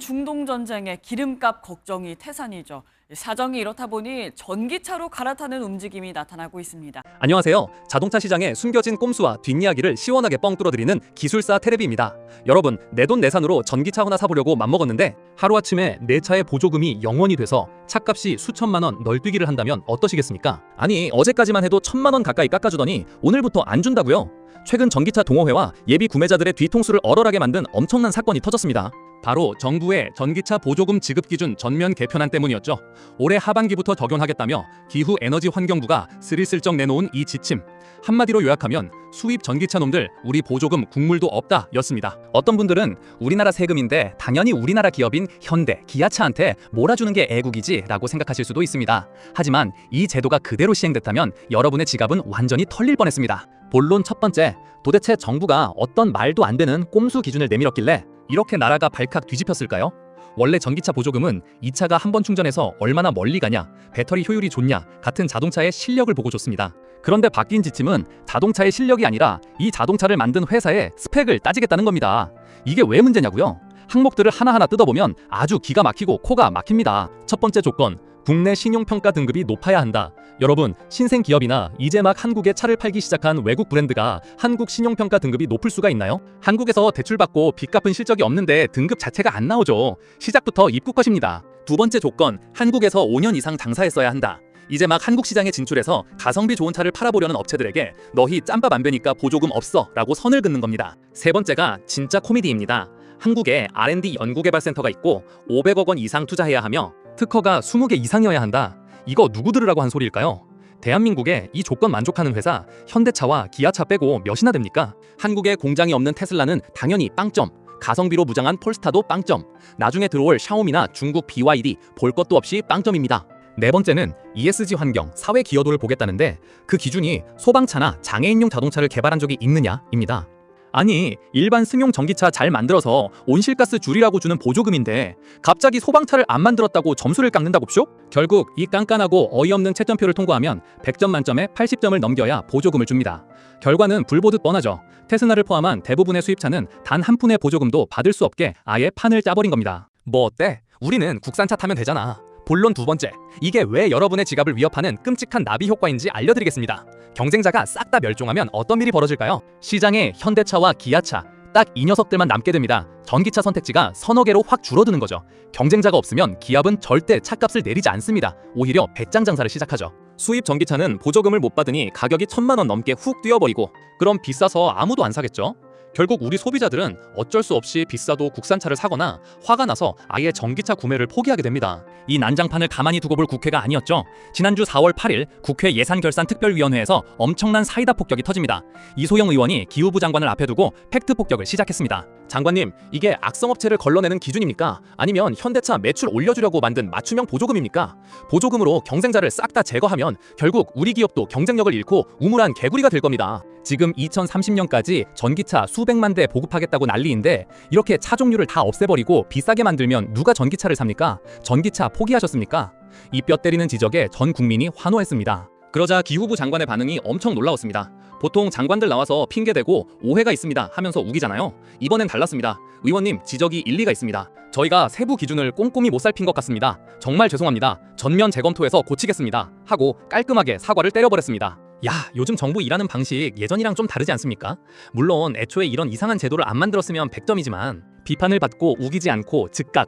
중동 전쟁에 기름값 걱정이 태산이죠. 사정이 이렇다 보니 전기차로 갈아타는 움직임이 나타나고 있습니다. 안녕하세요. 자동차 시장의 숨겨진 꼼수와 뒷이야기를 시원하게 뻥 뚫어드리는 기술사 테레비입니다. 여러분, 내돈내산으로 전기차 하나 사보려고 맘먹었는데 하루아침에 내 차의 보조금이 0원이 돼서 차값이 수천만 원 널뛰기를 한다면 어떠시겠습니까? 아니, 어제까지만 해도 1,000만 원 가까이 깎아주더니 오늘부터 안 준다고요? 최근 전기차 동호회와 예비 구매자들의 뒤통수를 얼얼하게 만든 엄청난 사건이 터졌습니다. 바로 정부의 전기차 보조금 지급 기준 전면 개편안 때문이었죠. 올해 하반기부터 적용하겠다며 기후에너지환경부가 스리슬쩍 내놓은 이 지침, 한마디로 요약하면 수입 전기차 놈들 우리 보조금 국물도 없다 였습니다. 어떤 분들은 우리나라 세금인데 당연히 우리나라 기업인 현대, 기아차한테 몰아주는 게 애국이지 라고 생각하실 수도 있습니다. 하지만 이 제도가 그대로 시행됐다면 여러분의 지갑은 완전히 털릴 뻔했습니다. 본론 첫 번째, 도대체 정부가 어떤 말도 안 되는 꼼수 기준을 내밀었길래 이렇게 나라가 발칵 뒤집혔을까요? 원래 전기차 보조금은 이 차가 한 번 충전해서 얼마나 멀리 가냐, 배터리 효율이 좋냐 같은 자동차의 실력을 보고 줬습니다. 그런데 바뀐 지침은 자동차의 실력이 아니라 이 자동차를 만든 회사의 스펙을 따지겠다는 겁니다. 이게 왜 문제냐고요? 항목들을 하나하나 뜯어보면 아주 기가 막히고 코가 막힙니다. 첫 번째 조건, 국내 신용평가 등급이 높아야 한다. 여러분, 신생 기업이나 이제 막 한국에 차를 팔기 시작한 외국 브랜드가 한국 신용평가 등급이 높을 수가 있나요? 한국에서 대출받고 빚 갚은 실적이 없는데 등급 자체가 안 나오죠. 시작부터 입국 컷입니다. 두 번째 조건, 한국에서 5년 이상 장사했어야 한다. 이제 막 한국 시장에 진출해서 가성비 좋은 차를 팔아보려는 업체들에게 너희 짬밥 안 되니까 보조금 없어 라고 선을 긋는 겁니다. 세 번째가 진짜 코미디입니다. 한국에 R&D 연구개발센터가 있고 500억 원 이상 투자해야 하며 특허가 20개 이상이어야 한다. 이거 누구 들으라고 한 소리일까요? 대한민국에 이 조건 만족하는 회사 현대차와 기아차 빼고 몇이나 됩니까? 한국에 공장이 없는 테슬라는 당연히 빵점, 가성비로 무장한 폴스타도 빵점, 나중에 들어올 샤오미나 중국 BYD 볼 것도 없이 빵점입니다. 네 번째는 ESG 환경, 사회 기여도를 보겠다는데 그 기준이 소방차나 장애인용 자동차를 개발한 적이 있느냐입니다. 아니, 일반 승용 전기차 잘 만들어서 온실가스 줄이라고 주는 보조금인데 갑자기 소방차를 안 만들었다고 점수를 깎는다고쇼? 결국 이 깐깐하고 어이없는 채점표를 통과하면 100점 만점에 80점을 넘겨야 보조금을 줍니다. 결과는 불보듯 뻔하죠. 테슬라를 포함한 대부분의 수입차는 단 한 푼의 보조금도 받을 수 없게 아예 판을 짜버린 겁니다. 뭐 어때? 우리는 국산차 타면 되잖아. 본론 두 번째, 이게 왜 여러분의 지갑을 위협하는 끔찍한 나비 효과인지 알려드리겠습니다. 경쟁자가 싹 다 멸종하면 어떤 일이 벌어질까요? 시장에 현대차와 기아차, 딱 이 녀석들만 남게 됩니다. 전기차 선택지가 서너 개로 확 줄어드는 거죠. 경쟁자가 없으면 기압은 절대 차값을 내리지 않습니다. 오히려 배짱 장사를 시작하죠. 수입 전기차는 보조금을 못 받으니 가격이 1,000만 원 넘게 훅 뛰어버리고, 그럼 비싸서 아무도 안 사겠죠? 결국 우리 소비자들은 어쩔 수 없이 비싸도 국산차를 사거나 화가 나서 아예 전기차 구매를 포기하게 됩니다. 이 난장판을 가만히 두고 볼 국회가 아니었죠. 지난주 4월 8일 국회 예산결산특별위원회에서 엄청난 사이다 폭격이 터집니다. 이소영 의원이 기후부 장관을 앞에 두고 팩트 폭격을 시작했습니다. 장관님, 이게 악성업체를 걸러내는 기준입니까? 아니면 현대차 매출 올려주려고 만든 맞춤형 보조금입니까? 보조금으로 경쟁자를 싹 다 제거하면 결국 우리 기업도 경쟁력을 잃고 우물한 개구리가 될 겁니다. 지금 2030년까지 전기차 수백만 대 보급하겠다고 난리인데 이렇게 차 종류를 다 없애버리고 비싸게 만들면 누가 전기차를 삽니까? 전기차 포기하셨습니까? 이 뼈 때리는 지적에 전 국민이 환호했습니다. 그러자 기후부 장관의 반응이 엄청 놀라웠습니다. 보통 장관들 나와서 핑계대고 오해가 있습니다 하면서 우기잖아요. 이번엔 달랐습니다. 의원님, 지적이 일리가 있습니다. 저희가 세부 기준을 꼼꼼히 못 살핀 것 같습니다. 정말 죄송합니다. 전면 재검토해서 고치겠습니다 하고 깔끔하게 사과를 때려버렸습니다. 야, 요즘 정부 일하는 방식 예전이랑 좀 다르지 않습니까? 물론 애초에 이런 이상한 제도를 안 만들었으면 100점이지만 비판을 받고 우기지 않고 즉각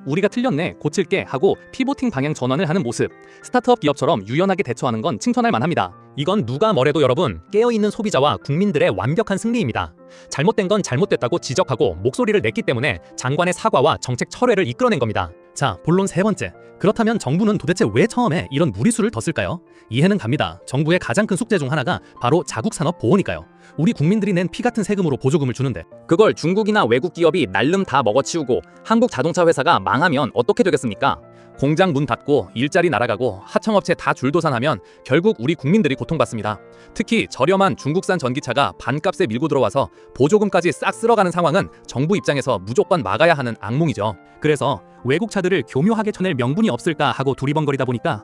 우리가 틀렸네, 고칠게 하고 피보팅 방향 전환을 하는 모습, 스타트업 기업처럼 유연하게 대처하는 건 칭찬할 만합니다. 이건 누가 뭐래도 여러분, 깨어있는 소비자와 국민들의 완벽한 승리입니다. 잘못된 건 잘못됐다고 지적하고 목소리를 냈기 때문에 장관의 사과와 정책 철회를 이끌어낸 겁니다. 자, 본론 세 번째. 그렇다면 정부는 도대체 왜 처음에 이런 무리수를 뒀을까요? 이해는 갑니다. 정부의 가장 큰 숙제 중 하나가 바로 자국산업 보호니까요. 우리 국민들이 낸 피 같은 세금으로 보조금을 주는데 그걸 중국이나 외국 기업이 날름 다 먹어치우고 한국 자동차 회사가 망하면 어떻게 되겠습니까? 공장 문 닫고 일자리 날아가고 하청업체 다 줄도산하면 결국 우리 국민들이 고통받습니다. 특히 저렴한 중국산 전기차가 반값에 밀고 들어와서 보조금까지 싹 쓸어가는 상황은 정부 입장에서 무조건 막아야 하는 악몽이죠. 그래서 외국 차들을 교묘하게 쳐낼 명분이 없을까 하고 두리번거리다 보니까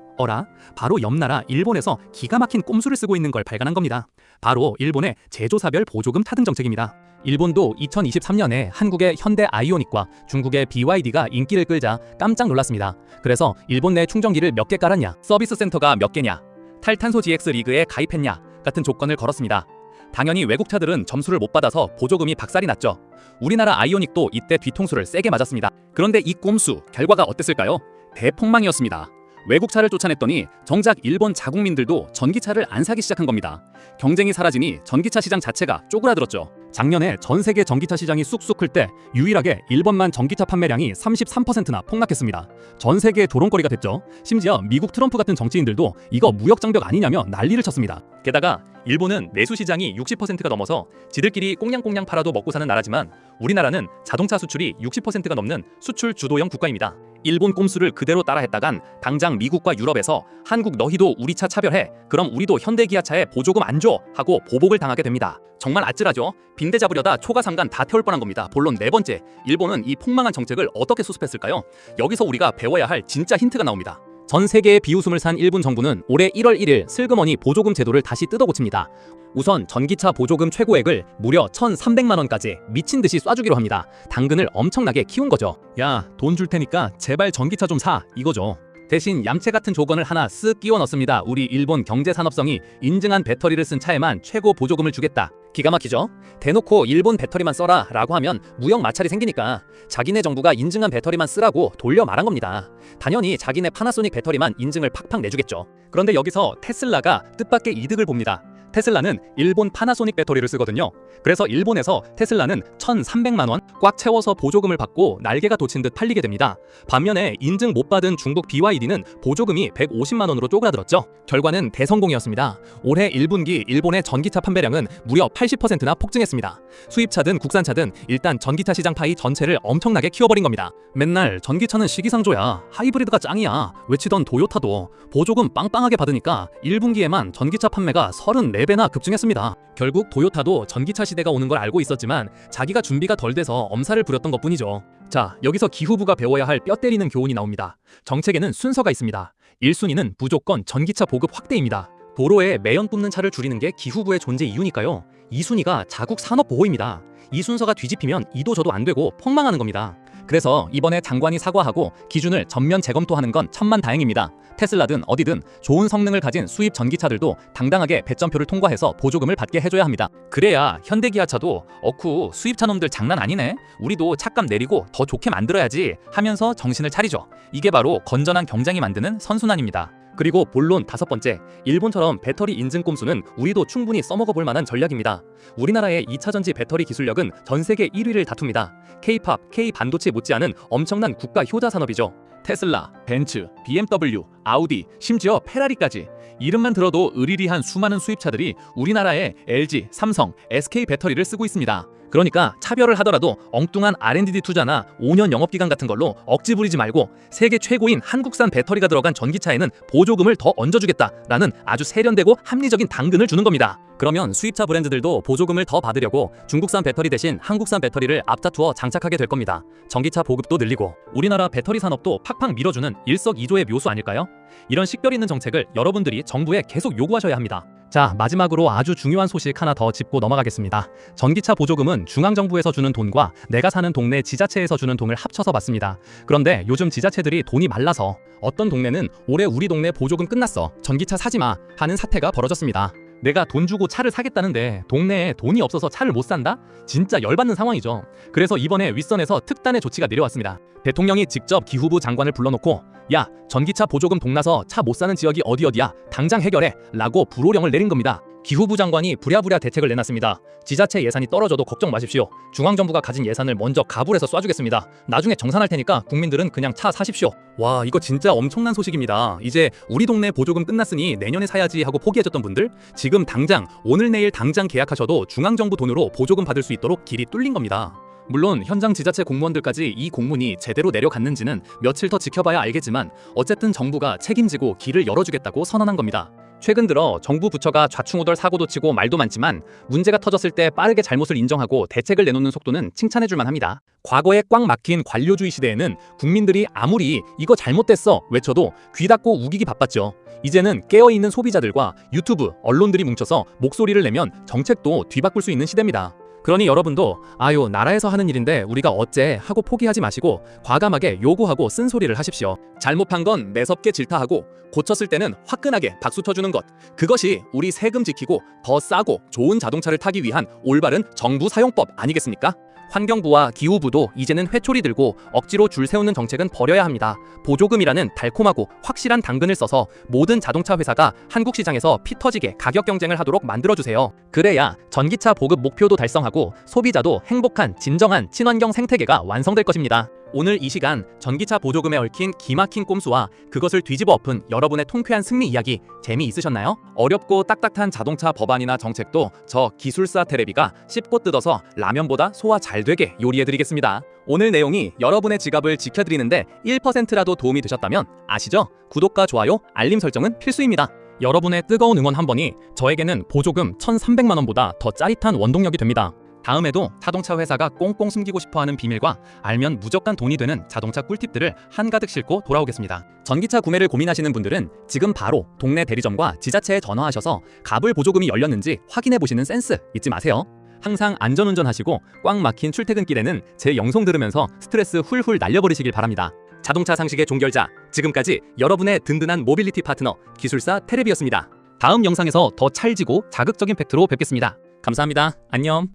바로 옆 나라 일본에서 기가 막힌 꼼수를 쓰고 있는 걸 발견한 겁니다. 바로 일본의 제조사별 보조금 타등 정책입니다. 일본도 2023년에 한국의 현대 아이오닉과 중국의 BYD가 인기를 끌자 깜짝 놀랐습니다. 그래서 일본 내 충전기를 몇 개 깔았냐, 서비스 센터가 몇 개냐, 탈탄소 GX 리그에 가입했냐 같은 조건을 걸었습니다. 당연히 외국 차들은 점수를 못 받아서 보조금이 박살이 났죠. 우리나라 아이오닉도 이때 뒤통수를 세게 맞았습니다. 그런데 이 꼼수 결과가 어땠을까요? 대폭망이었습니다. 외국 차를 쫓아냈더니 정작 일본 자국민들도 전기차를 안 사기 시작한 겁니다. 경쟁이 사라지니 전기차 시장 자체가 쪼그라들었죠. 작년에 전 세계 전기차 시장이 쑥쑥 클 때 유일하게 일본만 전기차 판매량이 33%나 폭락했습니다. 전 세계의 조롱거리가 됐죠. 심지어 미국 트럼프 같은 정치인들도 이거 무역 장벽 아니냐며 난리를 쳤습니다. 게다가 일본은 내수 시장이 60%가 넘어서 지들끼리 꽁냥꽁냥 팔아도 먹고 사는 나라지만 우리나라는 자동차 수출이 60%가 넘는 수출 주도형 국가입니다. 일본 꼼수를 그대로 따라했다간 당장 미국과 유럽에서 한국 너희도 우리 차 차별해, 그럼 우리도 현대기아차에 보조금 안 줘 하고 보복을 당하게 됩니다. 정말 아찔하죠. 빈대 잡으려다 초가삼간 다 태울 뻔한 겁니다. 본론 네 번째, 일본은 이 폭망한 정책을 어떻게 수습했을까요? 여기서 우리가 배워야 할 진짜 힌트가 나옵니다. 전 세계의 비웃음을 산 일본 정부는 올해 1월 1일 슬그머니 보조금 제도를 다시 뜯어고칩니다. 우선 전기차 보조금 최고액을 무려 1,300만 원까지 미친 듯이 쏴주기로 합니다. 당근을 엄청나게 키운 거죠. 야, 돈 줄 테니까 제발 전기차 좀 사, 이거죠. 대신 얌체 같은 조건을 하나 쓱 끼워 넣습니다. 우리 일본 경제산업성이 인증한 배터리를 쓴 차에만 최고 보조금을 주겠다. 기가 막히죠? 대놓고 일본 배터리만 써라 라고 하면 무역 마찰이 생기니까 자기네 정부가 인증한 배터리만 쓰라고 돌려 말한 겁니다. 당연히 자기네 파나소닉 배터리만 인증을 팍팍 내주겠죠. 그런데 여기서 테슬라가 뜻밖의 이득을 봅니다. 테슬라는 일본 파나소닉 배터리를 쓰거든요. 그래서 일본에서 테슬라는 1,300만 원 꽉 채워서 보조금을 받고 날개가 돋친 듯 팔리게 됩니다. 반면에 인증 못 받은 중국 BYD는 보조금이 150만 원으로 쪼그라들었죠. 결과는 대성공이었습니다. 올해 1분기 일본의 전기차 판매량은 무려 80%나 폭증했습니다. 수입차든 국산차든 일단 전기차 시장 파이 전체를 엄청나게 키워버린 겁니다. 맨날 전기차는 시기상조야, 하이브리드가 짱이야 외치던 도요타도 보조금 빵빵하게 받으니까 1분기에만 전기차 판매가 34배나 급증했습니다. 결국 도요타도 전기차 시대가 오는 걸 알고 있었지만 자기가 준비가 덜 돼서 엄살을 부렸던 것뿐이죠. 자, 여기서 기후부가 배워야 할 뼈 때리는 교훈이 나옵니다. 정책에는 순서가 있습니다. 1순위는 무조건 전기차 보급 확대입니다. 도로에 매연 뿜는 차를 줄이는 게 기후부의 존재 이유니까요. 2순위가 자국 산업 보호입니다. 이 순서가 뒤집히면 이도 저도 안 되고 폭망하는 겁니다. 그래서 이번에 장관이 사과하고 기준을 전면 재검토하는 건 천만다행입니다. 테슬라든 어디든 좋은 성능을 가진 수입 전기차들도 당당하게 배점표를 통과해서 보조금을 받게 해줘야 합니다. 그래야 현대기아차도 어쿠 수입차 놈들 장난 아니네, 우리도 차값 내리고 더 좋게 만들어야지 하면서 정신을 차리죠. 이게 바로 건전한 경쟁이 만드는 선순환입니다. 그리고 본론 다섯 번째, 일본처럼 배터리 인증 꼼수는 우리도 충분히 써먹어 볼 만한 전략입니다. 우리나라의 2차전지 배터리 기술력은 전 세계 1위를 다툽니다. K-팝, K-반도체 못지않은 엄청난 국가 효자 산업이죠. 테슬라, 벤츠, BMW, 아우디, 심지어 페라리까지 이름만 들어도 으리리한 수많은 수입차들이 우리나라의 LG, 삼성, SK 배터리를 쓰고 있습니다. 그러니까 차별을 하더라도 엉뚱한 R&D 투자나 5년 영업기간 같은 걸로 억지 부리지 말고 세계 최고인 한국산 배터리가 들어간 전기차에는 보조금을 더 얹어주겠다라는 아주 세련되고 합리적인 당근을 주는 겁니다. 그러면 수입차 브랜드들도 보조금을 더 받으려고 중국산 배터리 대신 한국산 배터리를 앞다투어 장착하게 될 겁니다. 전기차 보급도 늘리고 우리나라 배터리 산업도 팍팍 밀어주는 일석이조의 묘수 아닐까요? 이런 식별 있는 정책을 여러분들이 정부에 계속 요구하셔야 합니다. 자, 마지막으로 아주 중요한 소식 하나 더 짚고 넘어가겠습니다. 전기차 보조금은 중앙정부에서 주는 돈과 내가 사는 동네 지자체에서 주는 돈을 합쳐서 받습니다. 그런데 요즘 지자체들이 돈이 말라서 어떤 동네는 올해 우리 동네 보조금 끝났어, 전기차 사지마 하는 사태가 벌어졌습니다. 내가 돈 주고 차를 사겠다는데 동네에 돈이 없어서 차를 못 산다? 진짜 열받는 상황이죠. 그래서 이번에 윗선에서 특단의 조치가 내려왔습니다. 대통령이 직접 기후부 장관을 불러놓고 야, 전기차 보조금 동나서 차 못 사는 지역이 어디야 당장 해결해 라고 불호령을 내린 겁니다. 기후부 장관이 부랴부랴 대책을 내놨습니다. 지자체 예산이 떨어져도 걱정 마십시오. 중앙정부가 가진 예산을 먼저 가불해서 쏴주겠습니다. 나중에 정산할 테니까 국민들은 그냥 차 사십시오. 와, 이거 진짜 엄청난 소식입니다. 이제 우리 동네 보조금 끝났으니 내년에 사야지 하고 포기해줬던 분들 지금 당장 오늘 내일 당장 계약하셔도 중앙정부 돈으로 보조금 받을 수 있도록 길이 뚫린 겁니다. 물론 현장 지자체 공무원들까지 이 공문이 제대로 내려갔는지는 며칠 더 지켜봐야 알겠지만 어쨌든 정부가 책임지고 길을 열어주겠다고 선언한 겁니다. 최근 들어 정부 부처가 좌충우돌 사고도 치고 말도 많지만 문제가 터졌을 때 빠르게 잘못을 인정하고 대책을 내놓는 속도는 칭찬해줄만 합니다. 과거에 꽉 막힌 관료주의 시대에는 국민들이 아무리 이거 잘못됐어 외쳐도 귀 닫고 우기기 바빴죠. 이제는 깨어있는 소비자들과 유튜브, 언론들이 뭉쳐서 목소리를 내면 정책도 뒤바꿀 수 있는 시대입니다. 그러니 여러분도 아유 나라에서 하는 일인데 우리가 어째 하고 포기하지 마시고 과감하게 요구하고 쓴소리를 하십시오. 잘못한 건 매섭게 질타하고 고쳤을 때는 화끈하게 박수 쳐주는 것. 그것이 우리 세금 지키고 더 싸고 좋은 자동차를 타기 위한 올바른 정부 사용법 아니겠습니까? 환경부와 기후부도 이제는 회초리 들고 억지로 줄 세우는 정책은 버려야 합니다. 보조금이라는 달콤하고 확실한 당근을 써서 모든 자동차 회사가 한국 시장에서 피 터지게 가격 경쟁을 하도록 만들어주세요. 그래야 전기차 보급 목표도 달성하고 소비자도 행복한 진정한 친환경 생태계가 완성될 것입니다. 오늘 이 시간 전기차 보조금에 얽힌 기막힌 꼼수와 그것을 뒤집어 엎은 여러분의 통쾌한 승리 이야기 재미있으셨나요? 어렵고 딱딱한 자동차 법안이나 정책도 저 기술사 테레비가 씹고 뜯어서 라면보다 소화 잘 되게 요리해드리겠습니다. 오늘 내용이 여러분의 지갑을 지켜드리는데 1%라도 도움이 되셨다면 아시죠? 구독과 좋아요, 알림 설정은 필수입니다. 여러분의 뜨거운 응원 한 번이 저에게는 보조금 1,300만 원보다 더 짜릿한 원동력이 됩니다. 다음에도 자동차 회사가 꽁꽁 숨기고 싶어하는 비밀과 알면 무조건 돈이 되는 자동차 꿀팁들을 한가득 싣고 돌아오겠습니다. 전기차 구매를 고민하시는 분들은 지금 바로 동네 대리점과 지자체에 전화하셔서 가불 보조금이 열렸는지 확인해 보시는 센스 잊지 마세요. 항상 안전운전하시고 꽉 막힌 출퇴근길에는 제 영상 들으면서 스트레스 훌훌 날려버리시길 바랍니다. 자동차 상식의 종결자, 지금까지 여러분의 든든한 모빌리티 파트너 기술사 테레비였습니다. 다음 영상에서 더 찰지고 자극적인 팩트로 뵙겠습니다. 감사합니다. 안녕.